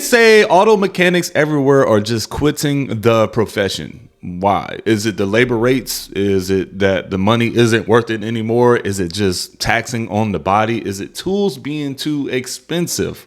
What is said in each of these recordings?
say auto mechanics everywhere are just quitting the profession. Why? Is it the labor rates? Is it that the money isn't worth it anymore? Is it just taxing on the body? Is it tools being too expensive?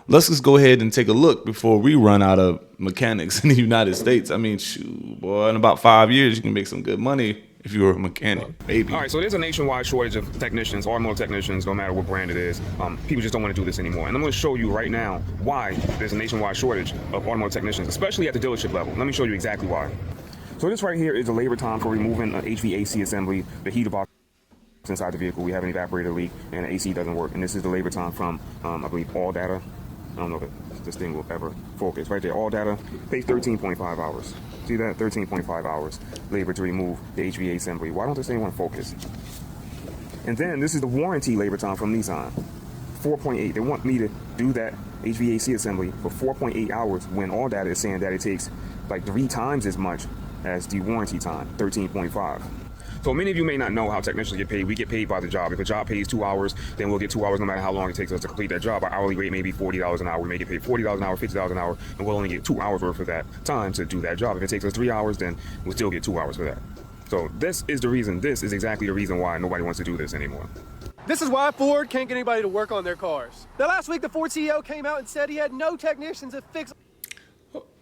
Let's just go ahead and take a look before we run out of mechanics in the United States. I mean, shoot, boy, in about 5 years, you can make some good money if you were a mechanic, maybe. All right, so there's a nationwide shortage of technicians, automotive technicians, no matter what brand it is. People just don't want to do this anymore. And I'm going to show you right now why there's a nationwide shortage of automotive technicians, especially at the dealership level. Let me show you exactly why. So this right here is the labor time for removing an HVAC assembly, the heater box inside the vehicle. We have an evaporator leak and the AC doesn't work. And this is the labor time from, I believe, All Data. I don't know if this thing will ever focus. Right there, All Data pays 13.5 hours. See that? 13.5 hours labor to remove the HVAC assembly. Why don't this thing want to focus? And then this is the warranty labor time from Nissan. 4.8. They want me to do that HVAC assembly for 4.8 hours when All Data is saying that it takes like 3 times as much as the warranty time, 13.5. So many of you may not know how technicians get paid. We get paid by the job. If a job pays 2 hours, then we'll get 2 hours no matter how long it takes us to complete that job. Our hourly rate may be $40 an hour. We may get paid $40 an hour, $50 an hour, and we'll only get 2 hours worth of that time to do that job. If it takes us 3 hours, then we'll still get 2 hours for that. So this is exactly the reason why nobody wants to do this anymore. This is why Ford can't get anybody to work on their cars. Now, last week, the Ford CEO came out and said he had no technicians to fix.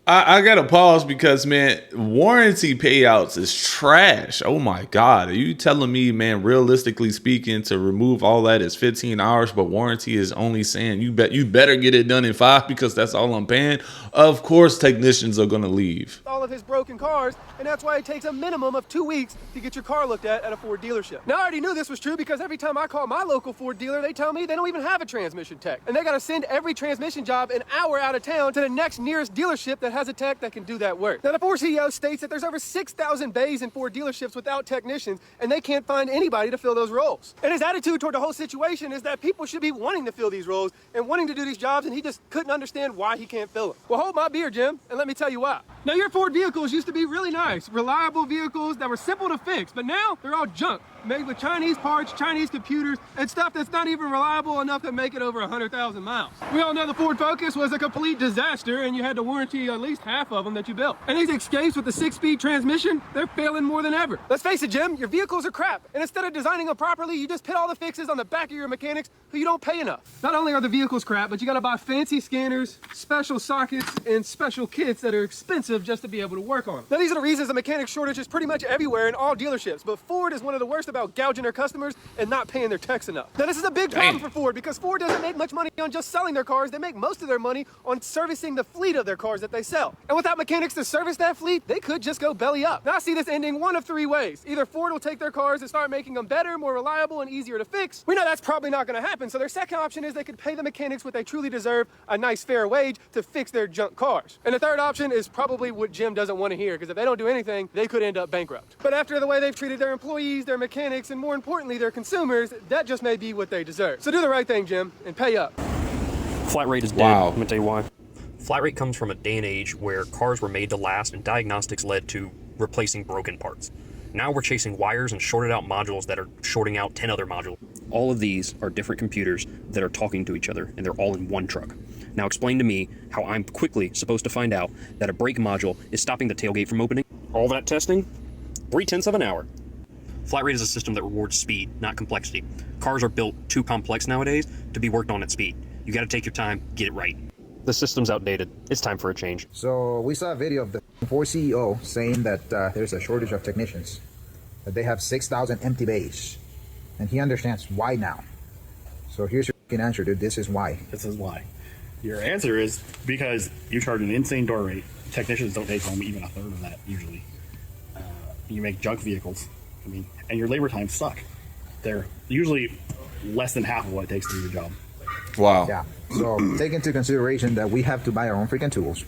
I gotta pause because, man, warranty payouts is trash. Oh my God. Are you telling me, man, realistically speaking, to remove all that is 15 hours, but warranty is only saying you better get it done in 5 because that's all I'm paying? Of course technicians are gonna leave. All of his broken cars, and that's why it takes a minimum of 2 weeks to get your car looked at a Ford dealership. Now, I already knew this was true because every time I call my local Ford dealer, they tell me they don't even have a transmission tech. And they gotta send every transmission job an hour out of town to the next nearest dealership that has a tech that can do that work. Now, the Ford CEO states that there's over 6,000 bays in Ford dealerships without technicians, and they can't find anybody to fill those roles. And his attitude toward the whole situation is that people should be wanting to fill these roles and wanting to do these jobs, and he just couldn't understand why he can't fill them. Well, hold my beer, Jim, and let me tell you why. Now, your Ford vehicles used to be really nice, reliable vehicles that were simple to fix, but now they're all junk, made with Chinese parts, Chinese computers, and stuff that's not even reliable enough to make it over 100,000 miles. We all know the Ford Focus was a complete disaster, and you had to warranty at least half of them that you built. And these Escapes with the 6-speed transmission, they're failing more than ever. Let's face it, Jim, your vehicles are crap, and instead of designing them properly, you just put all the fixes on the back of your mechanics who you don't pay enough. Not only are the vehicles crap, but you gotta buy fancy scanners, special sockets, and special kits that are expensive just to be able to work on them. Now, these are the reasons the mechanic shortage is pretty much everywhere in all dealerships, but Ford is one of the worst about gouging their customers and not paying their techs enough. Now, this is a big problem for Ford because Ford doesn't make much money on just selling their cars. They make most of their money on servicing the fleet of their cars that they sell. And without mechanics to service that fleet, they could just go belly up. Now, I see this ending one of 3 ways. Either Ford will take their cars and start making them better, more reliable, and easier to fix. We know that's probably not going to happen, so their second option is they could pay the mechanics what they truly deserve, a nice fair wage, to fix their junk cars. And the third option is probably what Jim doesn't want to hear, because if they don't do anything, they could end up bankrupt. But after the way they've treated their employees, their mechanics, and more importantly, their consumers, that just may be what they deserve. So do the right thing, Jim, and pay up. Flat rate is dead. Wow. Let me tell you why. Flat rate comes from a day and age where cars were made to last and diagnostics led to replacing broken parts. Now we're chasing wires and shorted out modules that are shorting out 10 other modules. All of these are different computers that are talking to each other, and they're all in one truck. Now explain to me how I'm quickly supposed to find out that a brake module is stopping the tailgate from opening. All that testing? 3/10 of an hour. Flat rate is a system that rewards speed, not complexity. Cars are built too complex nowadays to be worked on at speed. You gotta take your time, get it right. The system's outdated. It's time for a change. So we saw a video of the Ford CEO saying that there's a shortage of technicians, that they have 6,000 empty bays, and he understands why now. So here's your answer, dude. This is why. This is why. Your answer is because you charge an insane door rate. Technicians don't take home even a third of that usually. You make junk vehicles. I mean, and your labor times suck. They're usually less than half of what it takes to do your job. Wow. Yeah. So take into consideration that we have to buy our own freaking tools.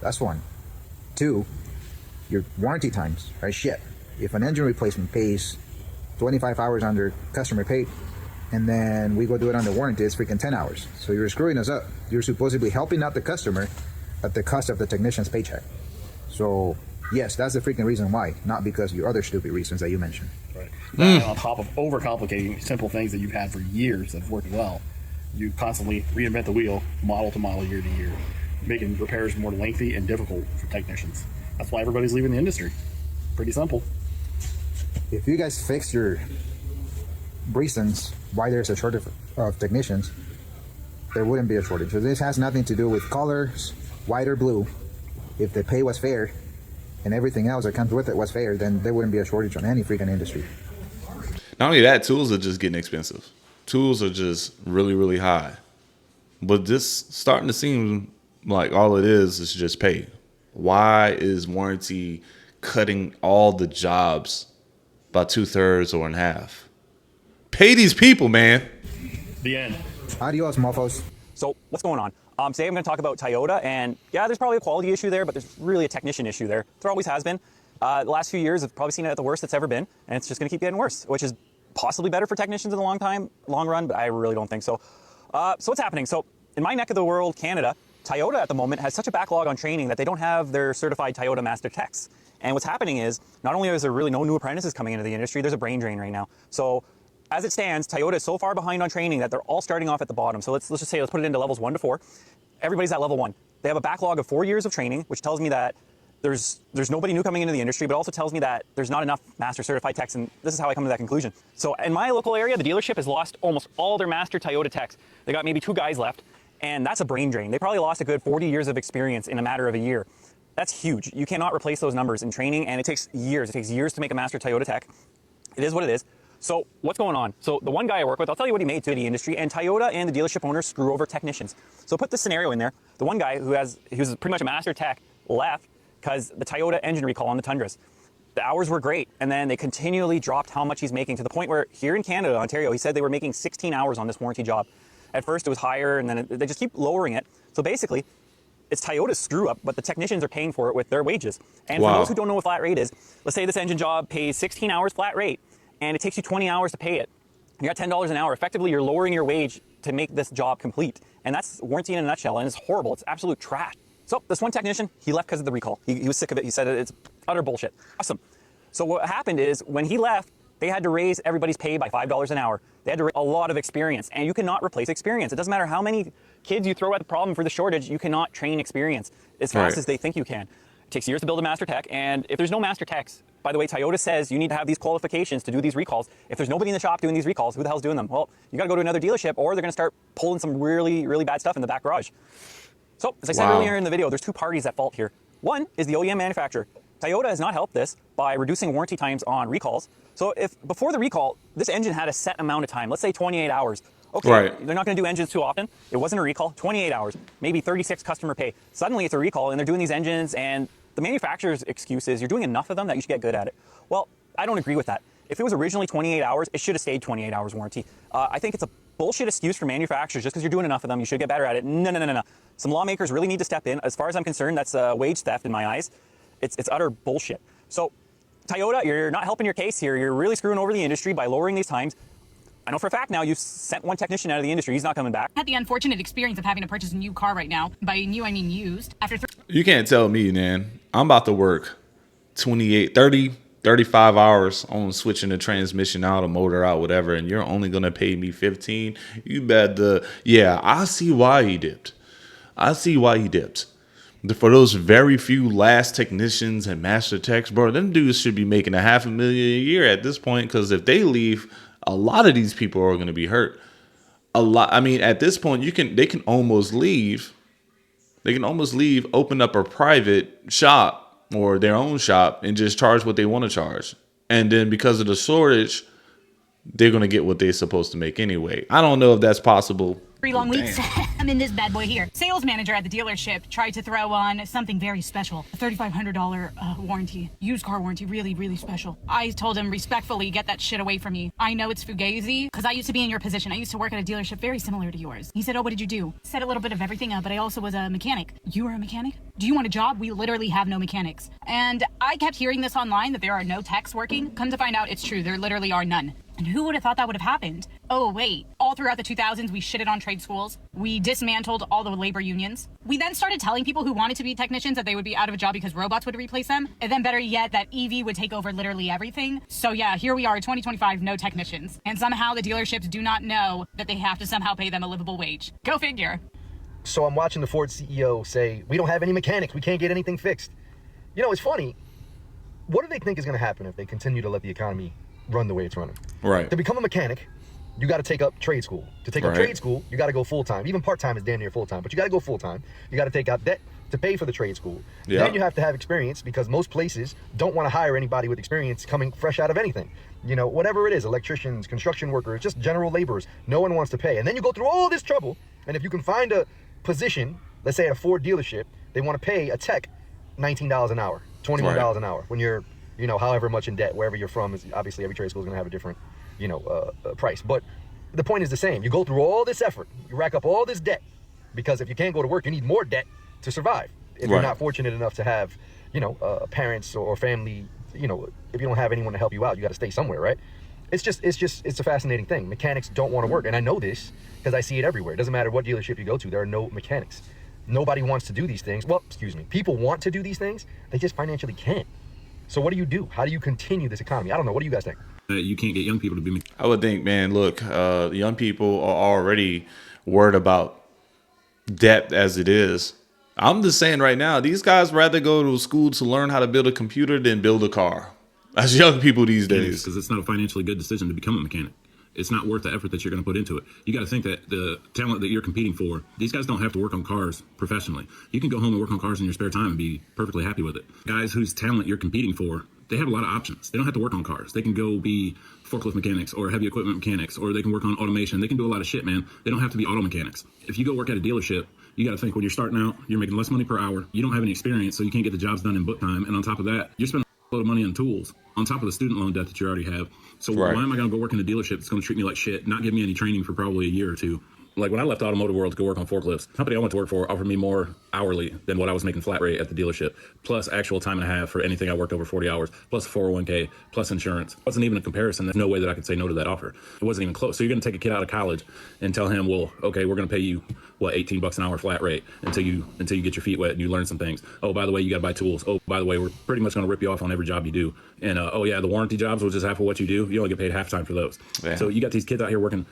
That's one. 2, your warranty times are shit. If an engine replacement pays 25 hours under customer paid, and then we go do it under warranty, it's freaking 10 hours. So you're screwing us up. You're supposedly helping out the customer at the cost of the technician's paycheck. So yes, that's the freaking reason why, not because your other stupid reasons that you mentioned. Right. That on top of overcomplicating simple things that you've had for years that have worked well, you constantly reinvent the wheel, model to model, year to year. making repairs more lengthy and difficult for technicians. That's why everybody's leaving the industry. Pretty simple. If you guys fix your reasons why there's a shortage of technicians, there wouldn't be a shortage. So this has nothing to do with colors, white or blue. If the pay was fair and everything else that comes with it was fair, then there wouldn't be a shortage on any freaking industry. Not only that, tools are just getting expensive. Tools are just really, really high. But this starting to seem like all it is just pay. Why is warranty cutting all the jobs by 2/3 or in half? Pay these people, man. The end. Adios, mofos. So what's going on? Today I'm going to talk about Toyota, and yeah, there's probably a quality issue there, but there's really a technician issue there. There always has been. The last few years have probably seen it at the worst it's ever been, and it's just going to keep getting worse, which is possibly better for technicians in the long run, but I really don't think so. So what's happening? So in my neck of the world, Canada, Toyota at the moment has such a backlog on training that they don't have their certified Toyota Master Techs. And what's happening is, not only is there really no new apprentices coming into the industry, there's a brain drain right now. So as it stands, Toyota is so far behind on training that they're all starting off at the bottom. So let's just say, let's put it into levels 1 to 4. Everybody's at level 1. They have a backlog of 4 years of training, which tells me that there's nobody new coming into the industry, but also tells me that there's not enough master certified techs, and this is how I come to that conclusion. So in my local area, the dealership has lost almost all their master Toyota techs. They got maybe 2 guys left, and that's a brain drain. They probably lost a good 40 years of experience in a matter of a year. That's huge. You cannot replace those numbers in training, and it takes years. It takes years to make a master Toyota tech. It is what it is. So what's going on? So the one guy I work with, I'll tell you what he made to the industry, and Toyota and the dealership owners screw over technicians. So put this scenario in there. The one guy he was pretty much a master tech left because the Toyota engine recall on the Tundras. The hours were great, and then they continually dropped how much he's making to the point where here in Canada, Ontario, he said they were making 16 hours on this warranty job. At first it was higher, and then they just keep lowering it. So basically, it's Toyota's screw up, but the technicians are paying for it with their wages. And for those who don't know what flat rate is, let's say this engine job pays 16 hours flat rate, and it takes you 20 hours to pay it. You got $10 an hour. Effectively, you're lowering your wage to make this job complete. And that's warranty in a nutshell, and it's horrible. It's absolute trash. So this one technician, he left because of the recall. He was sick of it. He said it's utter bullshit. Awesome. So what happened is when he left, they had to raise everybody's pay by $5 an hour. They had to raise a lot of experience, and you cannot replace experience. It doesn't matter how many kids you throw at the problem for the shortage, you cannot train experience as fast as they think you can. It takes years to build a master tech, and if there's no master techs, by the way, Toyota says you need to have these qualifications to do these recalls. If there's nobody in the shop doing these recalls, who the hell's doing them? Well, you got to go to another dealership, or they're going to start pulling some really, really bad stuff in the back garage. So, as I said earlier in the video, there's 2 parties at fault here. One is the OEM manufacturer. Toyota has not helped this by reducing warranty times on recalls. So if before the recall, this engine had a set amount of time, let's say 28 hours. Okay, they're not going to do engines too often. It wasn't a recall, 28 hours, maybe 36 customer pay. Suddenly it's a recall, and they're doing these engines, and the manufacturer's excuse is you're doing enough of them that you should get good at it. Well, I don't agree with that. If it was originally 28 hours, it should have stayed 28 hours warranty. I think it's a bullshit excuse for manufacturers. Just because you're doing enough of them, you should get better at it. No. Some lawmakers really need to step in. As far as I'm concerned, that's wage theft in my eyes. It's utter bullshit. So Toyota, you're not helping your case here. You're really screwing over the industry by lowering these times. I know for a fact now you've sent one technician out of the industry. He's not coming back. I had the unfortunate experience of having to purchase a new car right now. By new, I mean used. After You can't tell me, man. I'm about to work 28, 30, 35 hours on switching the transmission out, a motor out, whatever, and you're only going to pay me 15. You bet yeah, I see why he dipped. For those very few last technicians and master techs, bro, them dudes should be making $500,000 a year at this point, because if they leave, a lot of these people are going to be hurt. I mean, at this point, they can almost leave. They can almost leave, open up a private shop or their own shop and just charge what they want to charge. And then because of the shortage, they're going to get what they're supposed to make anyway. I don't know if that's possible. 3 long weeks. I'm in this bad boy here. Sales manager at the dealership tried to throw on something very special. A $3,500 warranty. Used car warranty. Really, really special. I told him respectfully, get that shit away from me. I know it's fugazi because I used to be in your position. I used to work at a dealership very similar to yours. He said, oh, what did you do? Said a little bit of everything, but I also was a mechanic. You were a mechanic? Do you want a job? We literally have no mechanics. And I kept hearing this online that there are no techs working. Come to find out it's true. There literally are none. And who would have thought that would have happened? Oh, wait. All throughout the 2000s, we shitted on trade schools. We dismantled all the labor unions. We then started telling people who wanted to be technicians that they would be out of a job because robots would replace them. And then better yet, that EV would take over literally everything. So yeah, here we are, 2025, no technicians. And somehow the dealerships do not know that they have to somehow pay them a livable wage. Go figure. So I'm watching the Ford CEO say, we don't have any mechanics. We can't get anything fixed. You know, it's funny. What do they think is going to happen if they continue to let the economy run the way it's running? Right. To become a mechanic, you got to take up trade school. To take up trade school, you got to go full-time. Even part-time is damn near full-time, but you got to go full-time. You got to take out debt to pay for the trade school. Yeah. Then you have to have experience, because most places don't want to hire anybody with experience coming fresh out of anything. You know, whatever it is, electricians, construction workers, just general laborers, no one wants to pay. And then you go through all this trouble, and if you can find a position, let's say at a Ford dealership, they want to pay a tech $19 an hour, $21 an hour. When you're, you know, however much in debt, wherever you're from, is obviously every trade school is going to have a different, you know, price. But the point is the same. You go through all this effort, you rack up all this debt, because if you can't go to work, you need more debt to survive. If you're not fortunate enough to have, you know, parents or family, you know, if you don't have anyone to help you out, you got to stay somewhere, right? It's a fascinating thing. Mechanics don't want to work, and I know this because I see it everywhere. It doesn't matter what dealership you go to, there are no mechanics. Nobody wants to do these things. Well, excuse me. People want to do these things, they just financially can't. So what do you do? How do you continue this economy? I don't know. What do you guys think? You can't get young people to be. I would think, man, look, young people are already worried about debt as it is. I'm just saying right now, these guys rather go to school to learn how to build a computer than build a car. As young people these days. Because it's not a financially good decision to become a mechanic. It's not worth the effort that you're going to put into it. You got to think that the talent that you're competing for, these guys don't have to work on cars professionally. You can go home and work on cars in your spare time and be perfectly happy with it. Guys whose talent you're competing for, they have a lot of options. They don't have to work on cars. They can go be forklift mechanics or heavy equipment mechanics, or they can work on automation. They can do a lot of shit, man. They don't have to be auto mechanics. If you go work at a dealership, you got to think when you're starting out, you're making less money per hour. You don't have any experience, so you can't get the jobs done in book time. And on top of that, you're spending a lot of money on tools on top of the student loan debt that you already have. So why am I going to go work in a dealership that's going to treat me like shit, not give me any training for probably a year or two? Like when I left automotive world to go work on forklifts, the company I went to work for offered me more hourly than what I was making flat rate at the dealership, plus actual time and a half for anything I worked over 40 hours, plus 401k, plus insurance. It wasn't even a comparison. There's no way that I could say no to that offer. It wasn't even close. So you're going to take a kid out of college and tell him, well, okay, we're going to pay you, what, $18 an hour flat rate until you get your feet wet and you learn some things. Oh, by the way, you got to buy tools. Oh, by the way, we're pretty much going to rip you off on every job you do. And oh yeah, the warranty jobs, which is half of what you do, you only get paid half time for those. Yeah. So you got these kids out here working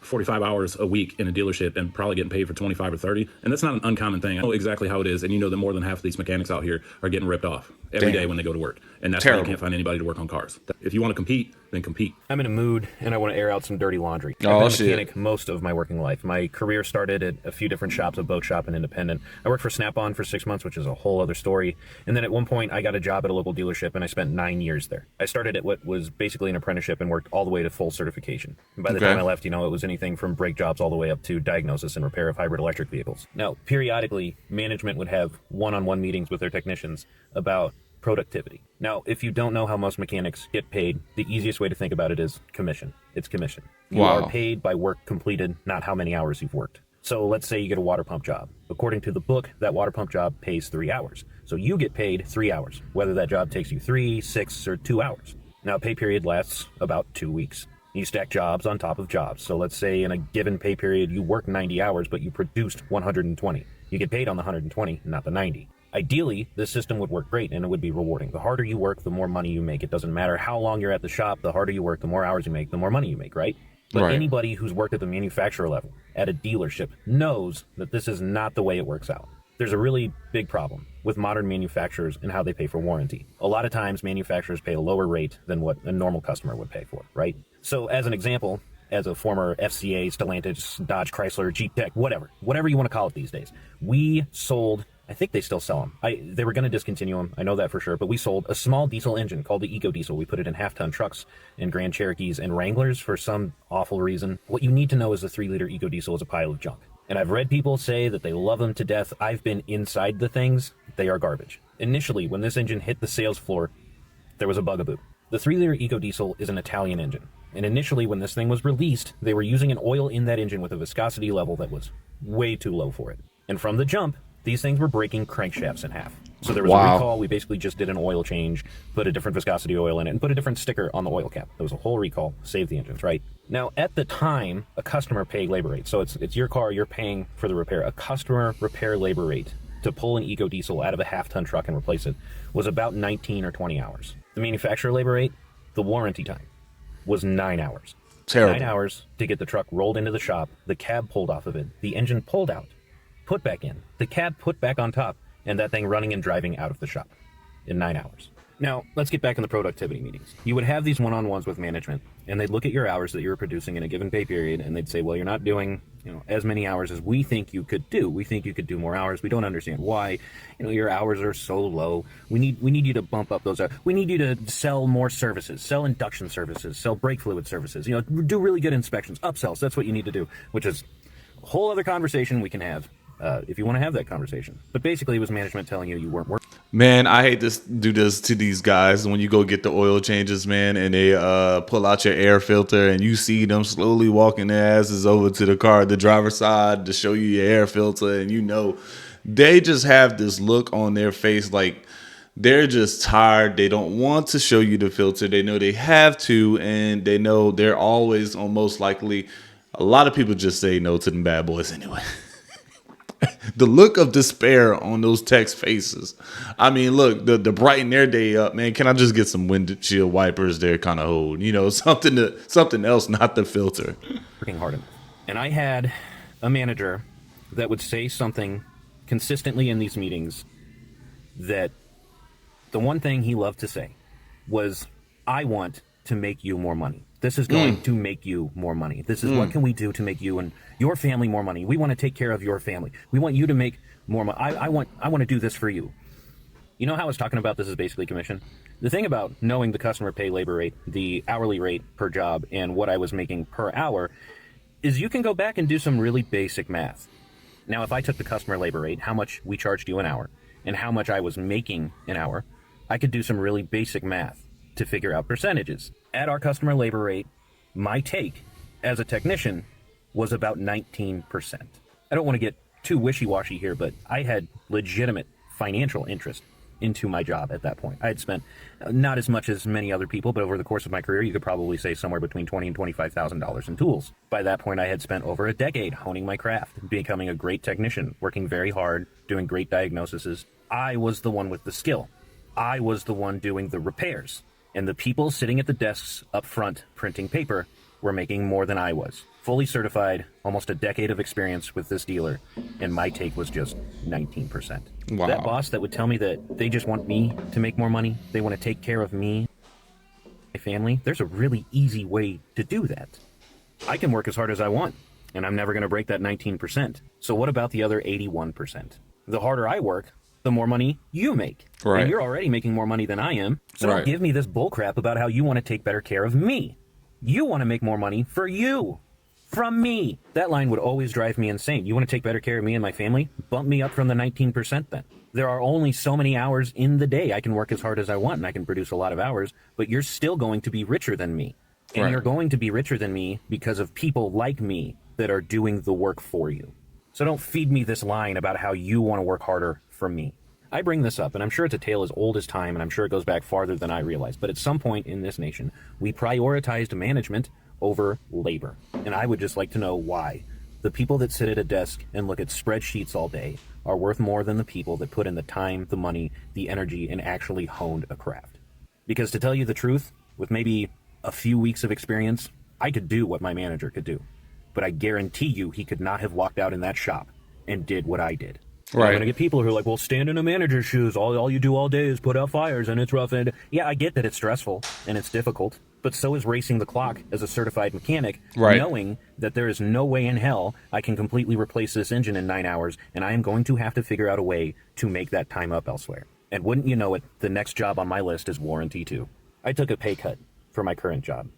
45 hours a week in a dealership and probably getting paid for 25 or 30. And that's not an uncommon thing. I know exactly how it is. And you know that more than half of these mechanics out here are getting ripped off every day when they go to work. And that's why you can't find anybody to work on cars. If you want to compete, then compete. I'm in a mood and I want to air out some dirty laundry. I've been a mechanic most of my working life. My career started at a few different shops, a boat shop and independent. I worked for Snap-on for 6 months, which is a whole other story. And then at one point I got a job at a local dealership and I spent 9 years there. I started at what was basically an apprenticeship and worked all the way to full certification. And by the time I left, you know, it was anything from brake jobs all the way up to diagnosis and repair of hybrid electric vehicles. Now, periodically, management would have one-on-one meetings with their technicians about productivity. Now, if you don't know how most mechanics get paid, the easiest way to think about it is commission. It's commission. You are paid by work completed, not how many hours you've worked. So let's say you get a water pump job. According to the book, that water pump job pays 3 hours. So you get paid 3 hours, whether that job takes you 3, 6, or 2 hours. Now, pay period lasts about 2 weeks. You stack jobs on top of jobs. So let's say in a given pay period, you work 90 hours, but you produced 120. You get paid on the 120, not the 90. Ideally, this system would work great and it would be rewarding. The harder you work, the more money you make. It doesn't matter how long you're at the shop. The harder you work, the more hours you make, the more money you make, right? But anybody who's worked at the manufacturer level, at a dealership, knows that this is not the way it works out. There's a really big problem with modern manufacturers and how they pay for warranty. A lot of times, manufacturers pay a lower rate than what a normal customer would pay for, right? So as an example, as a former FCA, Stellantis, Dodge, Chrysler, Jeep Tech, whatever you want to call it these days, we sold, I think they still sell them. They were going to discontinue them. I know that for sure. But we sold a small diesel engine called the Eco Diesel. We put it in half-ton trucks and Grand Cherokees and Wranglers for some awful reason. What you need to know is the 3-liter Eco Diesel is a pile of junk. And I've read people say that they love them to death. I've been inside the things. They are garbage. Initially, when this engine hit the sales floor, there was a bugaboo. The 3-liter Eco Diesel is an Italian engine. And initially, when this thing was released, they were using an oil in that engine with a viscosity level that was way too low for it. And from the jump, these things were breaking crankshafts in half. So there was a recall. We basically just did an oil change, put a different viscosity oil in it, and put a different sticker on the oil cap. There was a whole recall, saved the engines, right? Now, at the time, a customer paid labor rate. So it's your car, you're paying for the repair. A customer repair labor rate to pull an Eco Diesel out of a half-ton truck and replace it was about 19 or 20 hours. The manufacturer labor rate, the warranty time, was 9 hours. Terrible. 9 hours to get the truck rolled into the shop, the cab pulled off of it, the engine pulled out, put back in, the cab put back on top, and that thing running and driving out of the shop in 9 hours. Now, let's get back in the productivity meetings. You would have these one-on-ones with management, and they'd look at your hours that you were producing in a given pay period, and they'd say, well, you're not doing, as many hours as we think you could do. We think you could do more hours. We don't understand why. Your hours are so low. We need you to bump up those hours. We need you to sell more services, sell induction services, sell brake fluid services, do really good inspections, upsells. That's what you need to do, which is a whole other conversation we can have. If you want to have that conversation. But basically, it was management telling you weren't working. Man, I hate to do this to these guys when you go get the oil changes, man, and they pull out your air filter and you see them slowly walking their asses over to the car, the driver's side, to show you your air filter, and they just have this look on their face like they're just tired. They don't want to show you the filter. They know they have to, and they know they're always most likely. A lot of people just say no to them bad boys anyway. The look of despair on those techs' faces. I mean, look, the brighten their day up, man. Can I just get some windshield wipers there kind of hold? Something else, not the filter. Working hard enough. And I had a manager that would say something consistently in these meetings that the one thing he loved to say was, I want to make you more money. This is going to make you more money. This is what can we do to make you and your family more money. We want to take care of your family. We want you to make more money. I want to do this for you. You know how I was talking about this is basically commission? The thing about knowing the customer pay labor rate, the hourly rate per job, and what I was making per hour is you can go back and do some really basic math. Now, if I took the customer labor rate, how much we charged you an hour, and how much I was making an hour, I could do some really basic math to figure out percentages. At our customer labor rate, my take as a technician was about 19%. I don't want to get too wishy-washy here, but I had legitimate financial interest into my job at that point. I had spent not as much as many other people, but over the course of my career, you could probably say somewhere between $20,000 and $25,000 in tools. By that point, I had spent over a decade honing my craft, becoming a great technician, working very hard, doing great diagnoses. I was the one with the skill. I was the one doing the repairs. And the people sitting at the desks up front printing paper were making more than I was. Fully certified, almost a decade of experience with this dealer, and my take was just 19%. Wow. That boss that would tell me that they just want me to make more money, they want to take care of me, my family, there's a really easy way to do that. I can work as hard as I want, and I'm never going to break that 19%. So what about the other 81%? The harder I work, the more money you make. Right. And you're already making more money than I am. So don't give me this bullcrap about how you want to take better care of me. You want to make more money for you. From me. That line would always drive me insane. You want to take better care of me and my family? Bump me up from the 19% then. There are only so many hours in the day. I can work as hard as I want and I can produce a lot of hours, but you're still going to be richer than me. And you're going to be richer than me because of people like me that are doing the work for you. So don't feed me this line about how you want to work harder for me. I bring this up, and I'm sure it's a tale as old as time, and I'm sure it goes back farther than I realize. But at some point in this nation, we prioritized management over labor. And I would just like to know why. The people that sit at a desk and look at spreadsheets all day are worth more than the people that put in the time, the money, the energy, and actually honed a craft. Because to tell you the truth, with maybe a few weeks of experience, I could do what my manager could do. But I guarantee you he could not have walked out in that shop and did what I did. Right. I'm going to get people who are like, well, stand in a manager's shoes. All you do all day is put out fires, and it's rough. And yeah, I get that it's stressful and it's difficult, but so is racing the clock as a certified mechanic, knowing that there is no way in hell I can completely replace this engine in 9 hours, and I am going to have to figure out a way to make that time up elsewhere. And wouldn't you know it, the next job on my list is warranty too. I took a pay cut for my current job,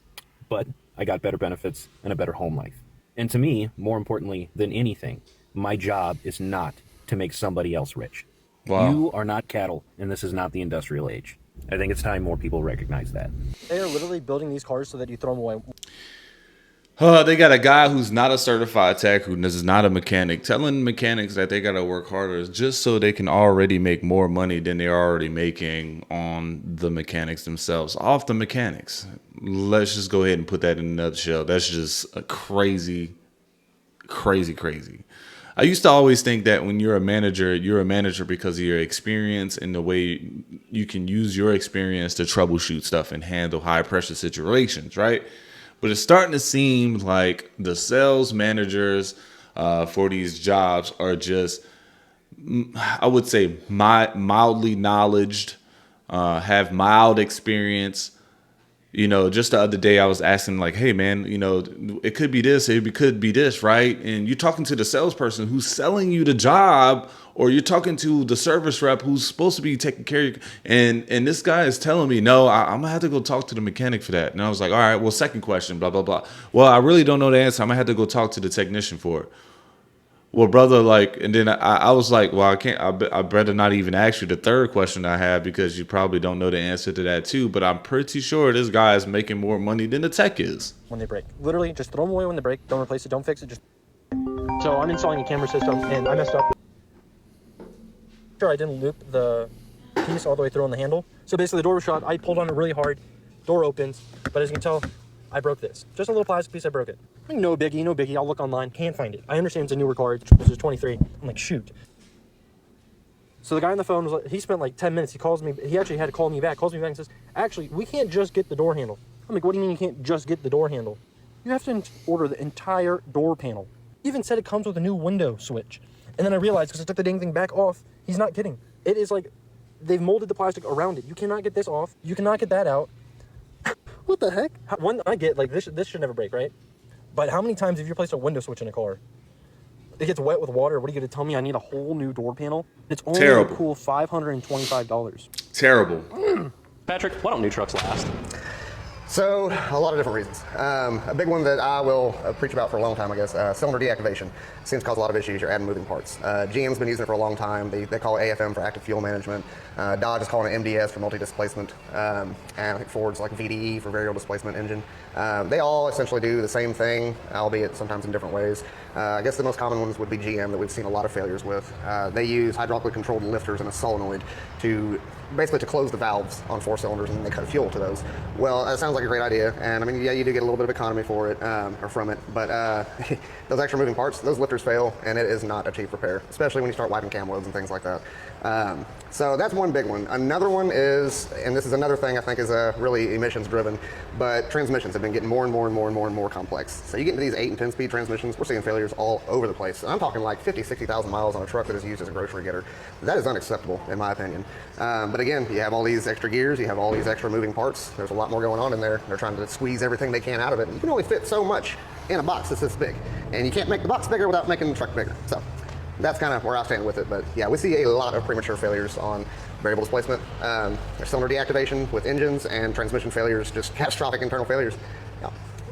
but I got better benefits and a better home life. And to me, more importantly than anything, my job is not to make somebody else rich. Wow. You are not cattle, and this is not the industrial age. I think it's time more people recognize that. They are literally building these cars so that you throw them away. They got a guy who's not a certified tech, who is not a mechanic, telling mechanics that they got to work harder just so they can already make more money than they're already making on the mechanics themselves, off the mechanics. Let's just go ahead and put that in a nutshell. That's just a crazy. I used to always think that when you're a manager because of your experience and the way you can use your experience to troubleshoot stuff and handle high pressure situations, right? But it's starting to seem like the sales managers for these jobs are just, I would say, mildly knowledged, have mild experience. You know, just the other day I was asking like, hey man, you know, it could be this, it could be this, right? And you're talking to the salesperson who's selling you the job, or you're talking to the service rep who's supposed to be taking care of you. And this guy is telling me, no, I'm gonna have to go talk to the mechanic for that. And I was like, all right, well, second question, blah, blah, blah. Well, I really don't know the answer. I'm gonna have to go talk to the technician for it. Well, brother, like, and then I was like, well, I better not even ask you the third question I have, because you probably don't know the answer to that too. But I'm pretty sure this guy is making more money than the tech is. When they break. Literally, just throw them away when they break. Don't replace it, don't fix it, just... So I'm installing a camera system, and I messed up. Sure, I didn't loop the piece all the way through on the handle. So basically the door was shut, I pulled on it really hard, door opens, but as you can tell, I broke this. Just a little plastic piece, I broke it. No biggie, I'll look online, can't find it. I understand it's a newer car, this is 23. I'm like, shoot. So the guy on the phone was like, he spent like 10 minutes, he calls me, he actually had to call me back and says, actually, we can't just get the door handle. I'm like, what do you mean you can't just get the door handle? You have to order the entire door panel. He even said it comes with a new window switch. And then I realized, because I took the dang thing back off, he's not kidding. It is like, they've molded the plastic around it. You cannot get this off, you cannot get that out. What the heck? One, I get, like, this should never break, right? But how many times have you replaced a window switch in a car? It gets wet with water. What are you going to tell me? I need a whole new door panel? It's only a cool $525. Terrible. Patrick, why don't new trucks last? So, a lot of different reasons. A big one that I will preach about for a long time, I guess, cylinder deactivation. Seems to cause a lot of issues. You're adding moving parts. GM's been using it for a long time. They call it AFM for active fuel management. Dodge is calling it MDS for multi-displacement. And I think Ford's like VDE for variable displacement engine. They all essentially do the same thing, albeit sometimes in different ways. I guess the most common ones would be GM that we've seen a lot of failures with. They use hydraulically controlled lifters and a solenoid to basically to close the valves on 4 cylinders, and then they cut fuel to those. Well, that sounds like a great idea, and I mean, yeah, you do get a little bit of economy for it, or from it, but those extra moving parts, those lifters fail, and it is not a cheap repair, especially when you start wiping cam loads and things like that. So that's one big one. Another one is, and this is another thing I think is really emissions driven, but transmissions have been getting more and more complex. So you get into these 8 and 10 speed transmissions, we're seeing failures all over the place. And I'm talking like 50, 60,000 miles on a truck that is used as a grocery getter. That is unacceptable in my opinion. But again, you have all these extra gears, you have all these extra moving parts. There's a lot more going on in there. They're trying to squeeze everything they can out of it. You can only fit so much in a box that's this big. And you can't make the box bigger without making the truck bigger. So that's kind of where I stand with it. But yeah, we see a lot of premature failures on variable displacement. There's cylinder deactivation with engines, and transmission failures, just catastrophic internal failures. Yeah.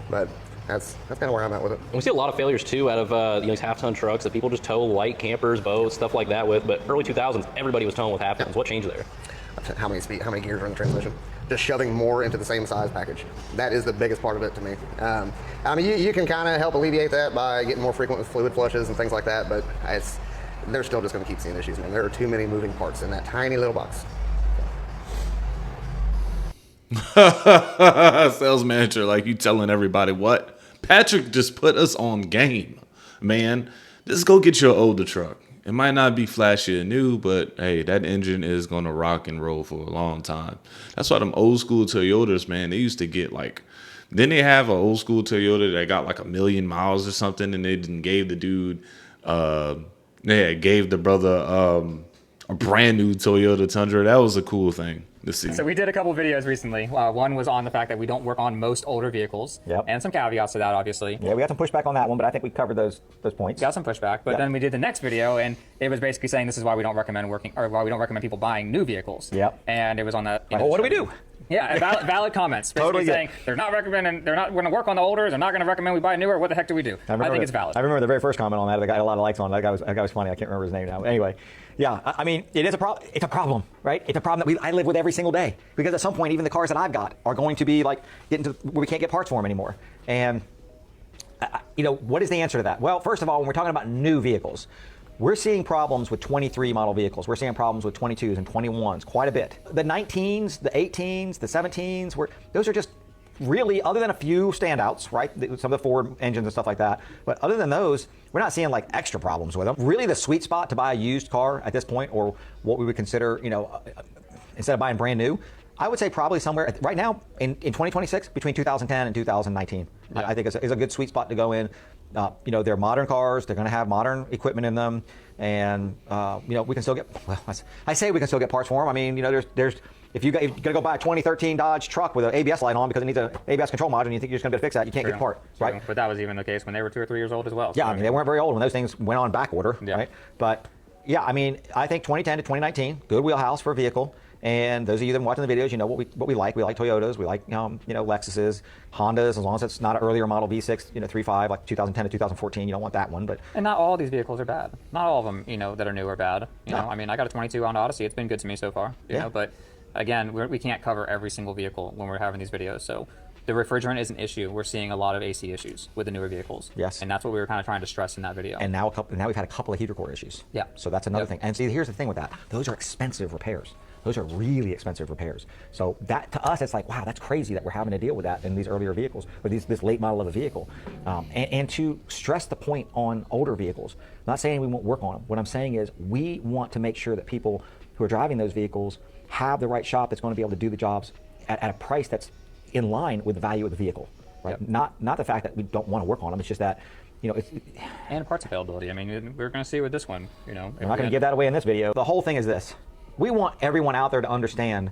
But that's kind of where I'm at with it. And we see a lot of failures too out of these half-ton trucks that people just tow light campers, boats, stuff like that with. But early 2000s, everybody was towing with half-tons. Yeah. What changed there? How many gears are in the transmission? Just shoving more into the same size package. That is the biggest part of it to me. I mean, you can kind of help alleviate that by getting more frequent with fluid flushes and things like that, but they're still just going to keep seeing issues, man. There are too many moving parts in that tiny little box. Sales manager, like you telling everybody what? Patrick just put us on game, man. Just go get your older truck. It might not be flashy and new, but hey, that engine is going to rock and roll for a long time. That's why them old school Toyotas, man, they used to get like, then they have an old school Toyota that got like 1 million miles or something, and they didn't gave the dude, gave the brother a brand new Toyota Tundra. That was a cool thing to see. So we did a couple of videos recently. One was on the fact that we don't work on most older vehicles. Yep. And some caveats to that, obviously. Yeah, we got some pushback on that one, but I think we covered those points. Got some pushback, but then we did the next video, and it was basically saying this is why we don't recommend why we don't recommend people buying new vehicles. Yep. And it was on that. Well, what do we do? Yeah, valid comments. Basically Totally saying they're not recommending, they're not going to work on the older, they're not going to recommend we buy newer. What the heck do we do? I think it's valid. I remember the very first comment on that. That got a lot of likes on it. That guy was funny. I can't remember his name now. Anyway, yeah, I mean, it is a problem. It's a problem, right? It's a problem that I live with every single day, because at some point, even the cars that I've got are going to be like getting to where we can't get parts for them anymore. And what is the answer to that? Well, first of all, when we're talking about new vehicles, we're seeing problems with 23 model vehicles. We're seeing problems with 22s and 21s quite a bit. The 19s, the 18s, the 17s, those are just really, other than a few standouts, right? Some of the Ford engines and stuff like that. But other than those, we're not seeing like extra problems with them. Really the sweet spot to buy a used car at this point, or what we would consider, instead of buying brand new, I would say probably somewhere right now in 2026 between 2010 and 2019. Yeah. I think is a good sweet spot to go in. they're modern cars. They're going to have modern equipment in them, and we can still get. Well, I say we can still get parts for them. I mean, there's if you're going to go buy a 2013 Dodge truck with an ABS light on because it needs an ABS control module, and you think you're just going to be able to fix that, you can't get the part, right? But that was even the case when they were 2 or 3 years old as well. Yeah, I mean, they weren't very old when those things went on back order, right? But yeah, I mean, I think 2010 to 2019, good wheelhouse for a vehicle. And those of you that are watching the videos, you know what we like. We like Toyotas. We like Lexuses, Hondas. As long as it's not an earlier model V6, 3.5 like 2010 to 2014. You don't want that one. But and not all these vehicles are bad. Not all of them, that are new are bad. I mean, I got a 22 Honda Odyssey. It's been good to me so far. You know, but again, we can't cover every single vehicle when we're having these videos. So the refrigerant is an issue. We're seeing a lot of AC issues with the newer vehicles. Yes. And that's what we were kind of trying to stress in that video. And now we've had a couple of heater core issues. Yeah. So that's another thing. And see, here's the thing with that. Those are expensive repairs. Those are really expensive repairs. So that to us, it's like, wow, that's crazy that we're having to deal with that in these earlier vehicles, or this late model of a vehicle. And to stress the point on older vehicles, I'm not saying we won't work on them. What I'm saying is we want to make sure that people who are driving those vehicles have the right shop that's going to be able to do the jobs at a price that's in line with the value of the vehicle, right? Not the fact that we don't want to work on them. It's just that, and parts availability. I mean, we're going to see with this one, We're not going to give that away in this video. The whole thing is this. We want everyone out there to understand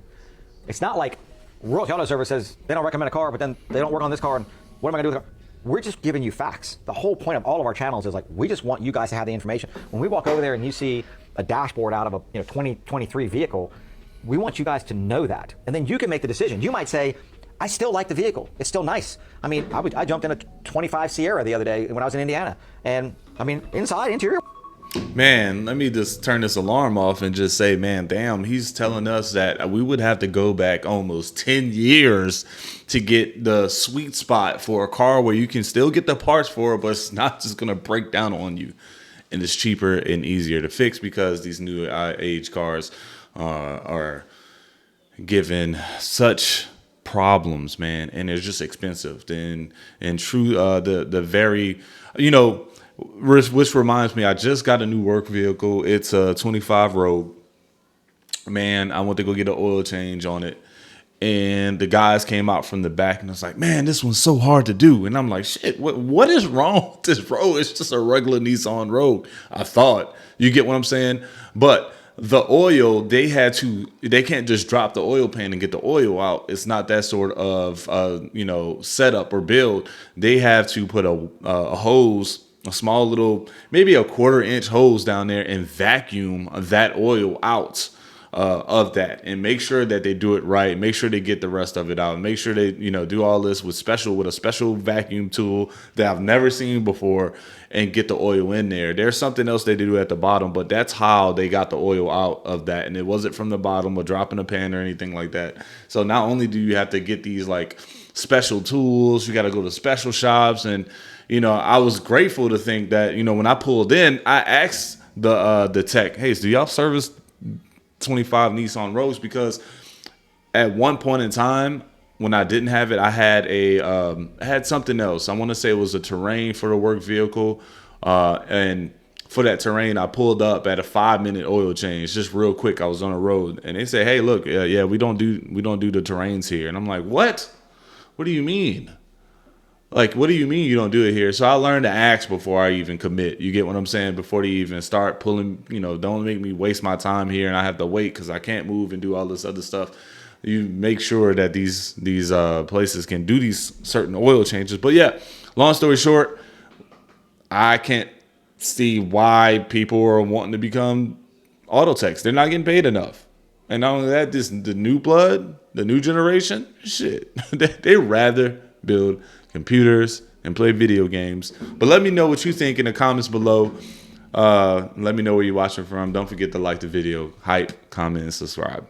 it's not like Royalty Auto Service says they don't recommend a car, but then they don't work on this car, and what am I going to do with the car? We're just giving you facts. The whole point of all of our channels is like, we just want you guys to have the information. When we walk over there and you see a dashboard out of a 2023 vehicle, we want you guys to know that. And then you can make the decision. You might say, I still like the vehicle. It's still nice. I mean, I jumped in a 25 Sierra the other day when I was in Indiana. And I mean, interior. Man, let me just turn this alarm off and just say, man, damn, he's telling us that we would have to go back almost 10 years to get the sweet spot for a car where you can still get the parts for it, but it's not just going to break down on you. And it's cheaper and easier to fix because these new age cars are given such problems, man, and they're just expensive. And true, the very, which reminds me, I just got a new work vehicle. It's a 25 Rogue. Man, I went to go get an oil change on it. And the guys came out from the back and I was like, man, this one's so hard to do. And I'm like, shit, what is wrong with this Rogue? It's just a regular Nissan Rogue. I thought, you get what I'm saying? But the oil, they can't just drop the oil pan and get the oil out. It's not that sort of, setup or build. They have to put a hose, a small little, maybe a 1/4 inch hose down there and vacuum that oil out of that and make sure that they do it right. Make sure they get the rest of it out. Make sure they, do all this with a special vacuum tool that I've never seen before and get the oil in there. There's something else they do at the bottom, but that's how they got the oil out of that. And it wasn't from the bottom or dropping a pan or anything like that. So not only do you have to get these like special tools, you got to go to special shops. And, I was grateful to think that, when I pulled in, I asked the tech, hey, do y'all service 25 Nissan Rogues? Because at one point in time when I didn't have it, I had something else. I want to say it was a Terrain for the work vehicle, and for that Terrain I pulled up at a 5-minute oil change just real quick. I was on the road and they said, hey, look, yeah, we don't do the Terrains here. And I'm like, what do you mean? Like, what do you mean you don't do it here? So I learned to ask before I even commit. You get what I'm saying? Before they even start pulling, don't make me waste my time here and I have to wait because I can't move and do all this other stuff. You make sure that these places can do these certain oil changes. But yeah, long story short, I can't see why people are wanting to become auto techs. They're not getting paid enough. And not only that, the new blood, the new generation, shit, they rather build computers and play video games. But let me know what you think in the comments below. Let me know where you're watching from. Don't forget to like the video, hype, comment, and subscribe.